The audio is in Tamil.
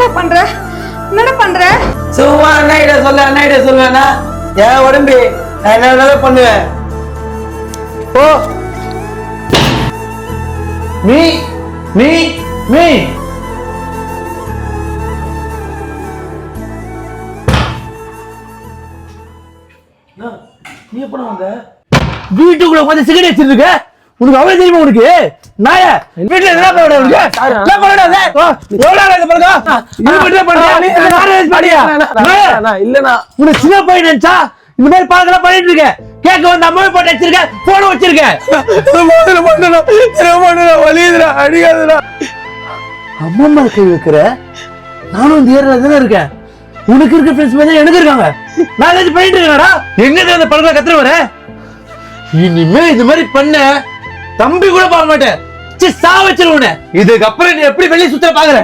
என்னடா பண்ற சும்மா அண்ணா சொல்லுவேனா என் உடம்பு நான் என்ன வேணாலும் பண்ணுவேன். ஓ மீ மீ மீ நீ எப்ப வந்த? வீட்டுக்குள்ள உட்காந்து சிகரெட் வச்சிருக்க. உனக்கு அவ்வளவு தெரியுமா? உனக்கு நாய வீட்டுல என்ன பண்ண உனக்கு? என்ன பண்ணடா டேய்? எவ்வளவு இது பண்ணுங்க? இது மட்டும் பண்ணியா? நீ நாரேஜ் பாடியா? இல்லனா உனக்கு சின்ன பையன் நினைச்சா இந்த மாதிரி பாக்கலாம் பண்ணிட்டு இருக்க. கேக்க வந்து அம்மாவை போட்டு வச்சிருக்க, போன் வச்சிருக்க. முதல்ல பண்ணடா. தெரியமாடா வலியதுடா, அடிக்காதடா. அம்மா மேல கை வைக்கிற. நானும் இந்த ஏரியால தான இருக்கேன். உனக்கு இருக்க ஃப்ரெண்ட்ஸ் மாதிரி எனக்கு இருக்காங்க. நான் ஏதாவது பண்ணிட்டு இருக்கேன்டா. எங்க அந்த பழக்கம் கத்துற வர? இனிமே இந்த மாதிரி பண்ண தம்பி கூட பார்க்க மாட்டேன். சா வச்சிருவேன். இதுக்கு அப்புறம் நீ எப்படி வெளியே சுத்த பாக்குற?